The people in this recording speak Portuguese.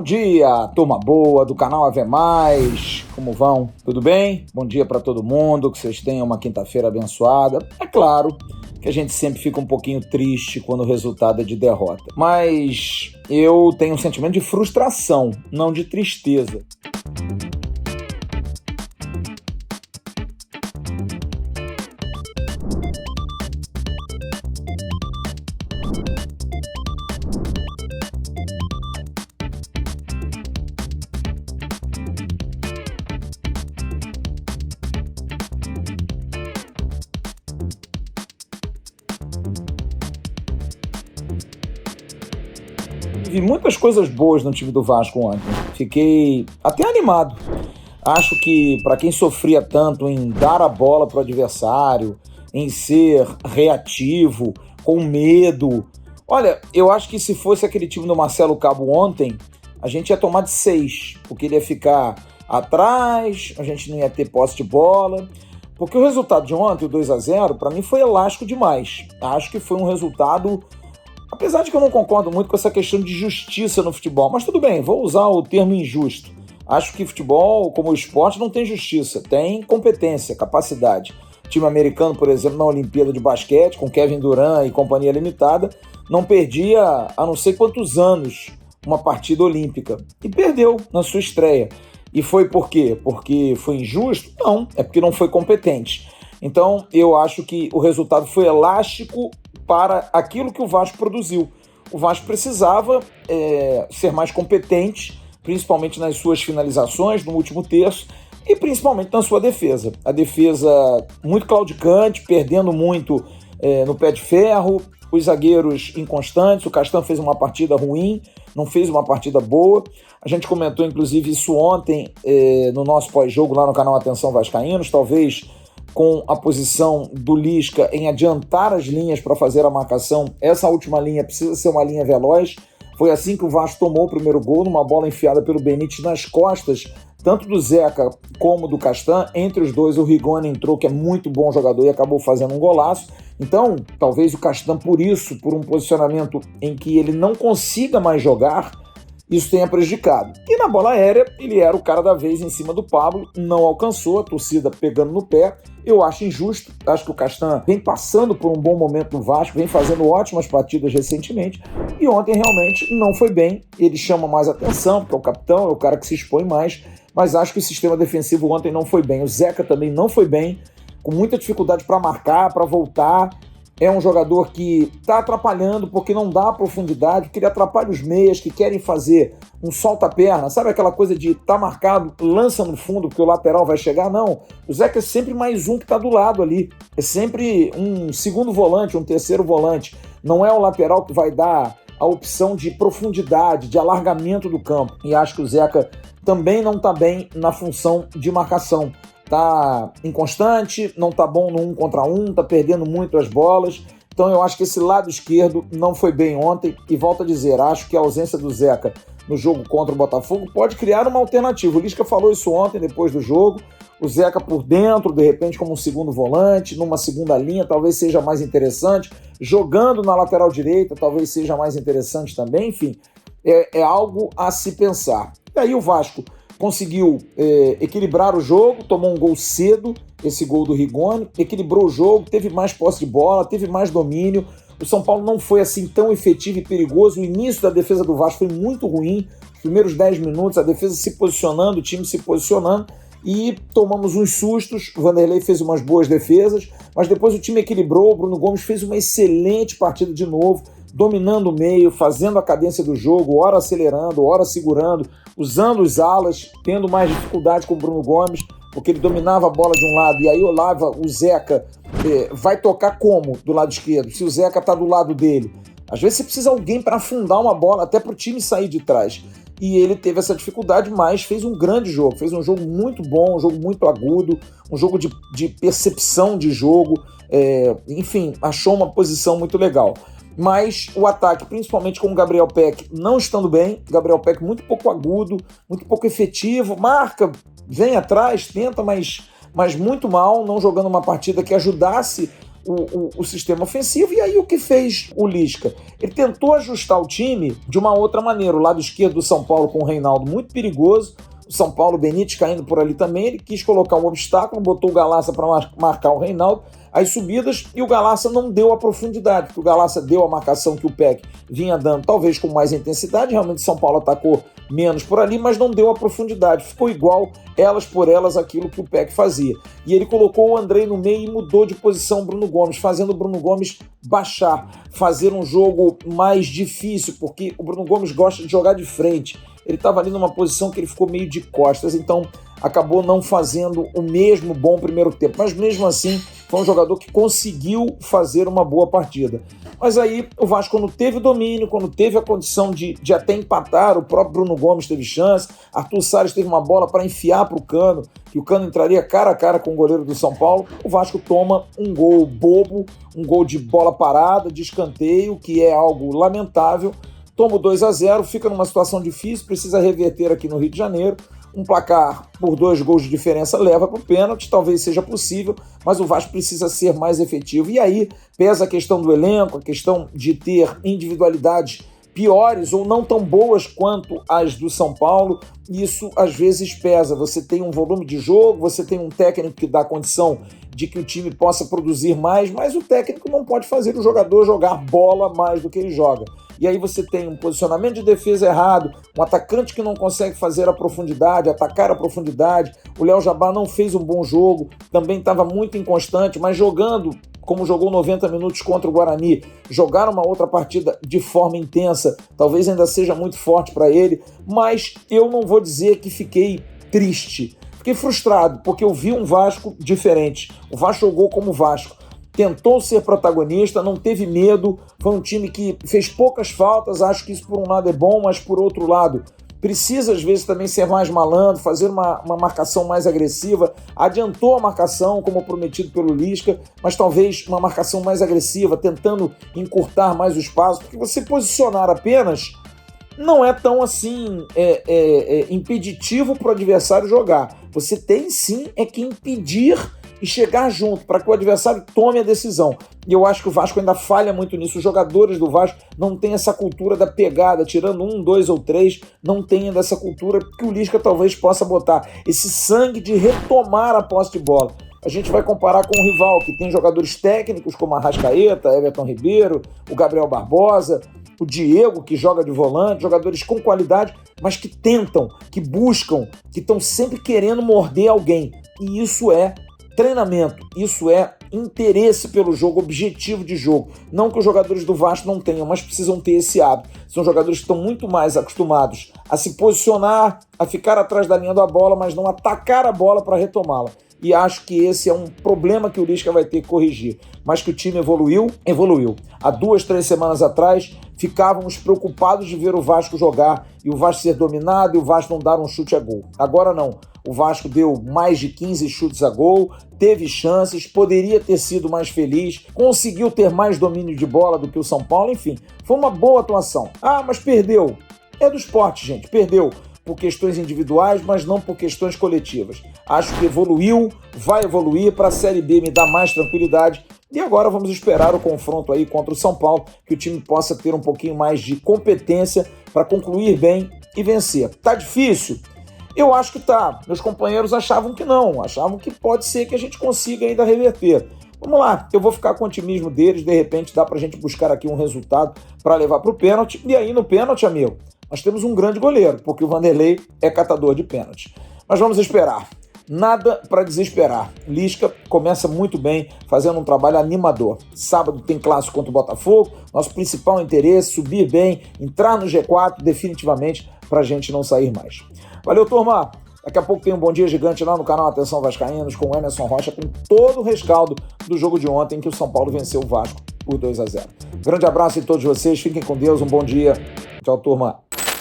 Bom dia, turma boa do canal Ave Mais, como vão? Tudo bem? Bom dia para todo mundo, que vocês tenham uma quinta-feira abençoada. É claro que a gente sempre fica um pouquinho triste quando o resultado é de derrota, mas eu tenho um sentimento de frustração, não de tristeza. Vi muitas coisas boas no time do Vasco ontem. Fiquei até animado. Acho que para quem sofria tanto em dar a bola para o adversário, em ser reativo, com medo... Olha, eu acho que se fosse aquele time do Marcelo Cabo ontem, a gente ia tomar de 6, porque ele ia ficar atrás, a gente não ia ter posse de bola. Porque o resultado de ontem, o 2-0, para mim foi elástico demais. Acho que foi um resultado... Apesar de que eu não concordo muito com essa questão de justiça no futebol, mas tudo bem, vou usar o termo injusto. Acho que futebol, como esporte, não tem justiça, tem competência, capacidade. O time americano, por exemplo, na Olimpíada de Basquete, com Kevin Durant e companhia limitada, não perdia há não sei quantos anos uma partida olímpica. E perdeu na sua estreia. E foi por quê? Porque foi injusto? Não, é porque não foi competente. Então, eu acho que o resultado foi elástico para aquilo que o Vasco produziu. O Vasco precisava ser mais competente, principalmente nas suas finalizações, no último terço, e principalmente na sua defesa. A defesa muito claudicante, perdendo muito no pé de ferro, os zagueiros inconstantes, o Castan fez uma partida ruim, não fez uma partida boa. A gente comentou, inclusive, isso ontem no nosso pós-jogo lá no canal Atenção Vascaínos, talvez com a posição do Lisca em adiantar as linhas para fazer a marcação. Essa última linha precisa ser uma linha veloz. Foi assim que o Vasco tomou o primeiro gol, numa bola enfiada pelo Benítez nas costas, tanto do Zeca como do Castan. Entre os dois, o Rigoni entrou, que é muito bom jogador, e acabou fazendo um golaço. Então, talvez o Castan, por isso, por um posicionamento em que ele não consiga mais jogar, isso tenha prejudicado. E na bola aérea, ele era o cara da vez em cima do Pablo, não alcançou, a torcida pegando no pé. Eu acho injusto, acho que o Castan vem passando por um bom momento no Vasco, vem fazendo ótimas partidas recentemente, e ontem realmente não foi bem. Ele chama mais atenção, porque é o capitão, é o cara que se expõe mais, mas acho que o sistema defensivo ontem não foi bem. O Zeca também não foi bem, com muita dificuldade para marcar, para voltar. É um jogador que está atrapalhando porque não dá profundidade, porque ele atrapalha os meias que querem fazer um solta-perna. Sabe aquela coisa de tá marcado, lança no fundo porque o lateral vai chegar? Não. O Zeca é sempre mais um que está do lado ali. É sempre um segundo volante, um terceiro volante. Não é o lateral que vai dar a opção de profundidade, de alargamento do campo. E acho que o Zeca também não está bem na função de marcação. Tá inconstante, não tá bom no 1 contra 1, tá perdendo muito as bolas. Então eu acho que esse lado esquerdo não foi bem ontem. E volto a dizer, acho que a ausência do Zeca no jogo contra o Botafogo pode criar uma alternativa. O Lisca falou isso ontem, depois do jogo. O Zeca por dentro, de repente como um segundo volante, numa segunda linha, talvez seja mais interessante. Jogando na lateral direita, talvez seja mais interessante também. Enfim, é algo a se pensar. E aí o Vasco conseguiu equilibrar o jogo, tomou um gol cedo, esse gol do Rigoni, equilibrou o jogo, teve mais posse de bola, teve mais domínio. O São Paulo não foi assim tão efetivo e perigoso. O início da defesa do Vasco foi muito ruim. Os primeiros 10 minutos, a defesa se posicionando, o time se posicionando, e tomamos uns sustos. O Vanderlei fez umas boas defesas, mas depois o time equilibrou. O Bruno Gomes fez uma excelente partida de novo, dominando o meio, fazendo a cadência do jogo, ora acelerando, ora segurando, usando os alas, tendo mais dificuldade com o Bruno Gomes, porque ele dominava a bola de um lado, e aí olhava o Zeca, vai tocar como do lado esquerdo, se o Zeca está do lado dele? Às vezes você precisa de alguém para afundar uma bola, até para o time sair de trás. E ele teve essa dificuldade, mas fez um grande jogo, fez um jogo muito bom, um jogo muito agudo, um jogo de percepção de jogo, enfim, achou uma posição muito legal. Mas o ataque, principalmente com o Gabriel Peck não estando bem, Gabriel Peck muito pouco agudo, muito pouco efetivo, marca, vem atrás, tenta, mas muito mal, não jogando uma partida que ajudasse o sistema ofensivo. E aí o que fez o Lisca? Ele tentou ajustar o time de uma outra maneira. O lado esquerdo do São Paulo com o Reinaldo muito perigoso, o São Paulo, Benítez caindo por ali também. Ele quis colocar um obstáculo, botou o Galassa para marcar o Reinaldo, as subidas, e o Galassa não deu a profundidade, porque o Galassa deu a marcação que o Peck vinha dando, talvez com mais intensidade. Realmente o São Paulo atacou menos por ali, mas não deu a profundidade, ficou igual elas por elas aquilo que o Peck fazia. E ele colocou o Andrei no meio e mudou de posição o Bruno Gomes, fazendo o Bruno Gomes baixar, fazer um jogo mais difícil, porque o Bruno Gomes gosta de jogar de frente. Ele estava ali numa posição que ele ficou meio de costas, então acabou não fazendo o mesmo bom primeiro tempo, mas mesmo assim foi um jogador que conseguiu fazer uma boa partida. Mas aí o Vasco, quando teve o domínio, quando teve a condição de até empatar, o próprio Bruno Gomes teve chance, Arthur Salles teve uma bola para enfiar para o Cano, que o Cano entraria cara a cara com o goleiro do São Paulo, o Vasco toma um gol bobo, um gol de bola parada, de escanteio, que é algo lamentável, toma o 2-0, fica numa situação difícil, precisa reverter aqui no Rio de Janeiro. Um placar por 2 gols de diferença leva para o pênalti, talvez seja possível, mas o Vasco precisa ser mais efetivo. E aí pesa a questão do elenco, a questão de ter individualidades piores ou não tão boas quanto as do São Paulo. Isso às vezes pesa. Você tem um volume de jogo, você tem um técnico que dá condição de que o time possa produzir mais, mas o técnico não pode fazer o jogador jogar bola mais do que ele joga. E aí você tem um posicionamento de defesa errado, um atacante que não consegue fazer a profundidade, atacar a profundidade. O Léo Jabá não fez um bom jogo, também estava muito inconstante, mas jogando como jogou 90 minutos contra o Guarani, jogar uma outra partida de forma intensa, talvez ainda seja muito forte para ele, mas eu não vou dizer que fiquei triste. Fiquei frustrado, porque eu vi um Vasco diferente. O Vasco jogou como Vasco. Tentou ser protagonista, não teve medo, foi um time que fez poucas faltas, acho que isso por um lado é bom, mas por outro lado precisa às vezes também ser mais malandro, fazer uma marcação mais agressiva, adiantou a marcação como prometido pelo Lisca, mas talvez uma marcação mais agressiva, tentando encurtar mais o espaço, porque você posicionar apenas não é tão assim impeditivo para o adversário jogar, você tem sim que impedir e chegar junto para que o adversário tome a decisão. E eu acho que o Vasco ainda falha muito nisso. Os jogadores do Vasco não têm essa cultura da pegada, tirando 1, 2 ou 3, não têm ainda essa cultura que o Lisca talvez possa botar. Esse sangue de retomar a posse de bola. A gente vai comparar com o rival, que tem jogadores técnicos como Arrascaeta, Everton Ribeiro, o Gabriel Barbosa, o Diego, que joga de volante, jogadores com qualidade, mas que tentam, que buscam, que estão sempre querendo morder alguém. E isso é treinamento, isso é interesse pelo jogo, objetivo de jogo. Não que os jogadores do Vasco não tenham, mas precisam ter esse hábito. São jogadores que estão muito mais acostumados a se posicionar, a ficar atrás da linha da bola, mas não atacar a bola para retomá-la. E acho que esse é um problema que o Lisca vai ter que corrigir. Mas que o time evoluiu. Há 2, 3 semanas atrás, ficávamos preocupados de ver o Vasco jogar e o Vasco ser dominado e o Vasco não dar um chute a gol. Agora não. O Vasco deu mais de 15 chutes a gol, teve chances, poderia ter sido mais feliz, conseguiu ter mais domínio de bola do que o São Paulo, enfim, foi uma boa atuação. Ah, mas perdeu. É do esporte, gente, perdeu por questões individuais, mas não por questões coletivas. Acho que evoluiu, vai evoluir, para a Série B me dá mais tranquilidade. E agora vamos esperar o confronto aí contra o São Paulo, que o time possa ter um pouquinho mais de competência para concluir bem e vencer. Tá difícil? Eu acho que tá. Meus companheiros achavam que não, achavam que pode ser que a gente consiga ainda reverter. Vamos lá, eu vou ficar com o otimismo deles, de repente dá pra gente buscar aqui um resultado para levar pro pênalti, e aí no pênalti, amigo, nós temos um grande goleiro, porque o Vanderlei é catador de pênalti. Mas vamos esperar. Nada para desesperar. Lisca começa muito bem, fazendo um trabalho animador. Sábado tem clássico contra o Botafogo. Nosso principal interesse, subir bem, entrar no G4 definitivamente para a gente não sair mais. Valeu, turma! Daqui a pouco tem um Bom Dia Gigante lá no canal Atenção Vascaínos com o Emerson Rocha, com todo o rescaldo do jogo de ontem que o São Paulo venceu o Vasco por 2-0. Grande abraço em todos vocês, fiquem com Deus, um bom dia. Tchau, turma!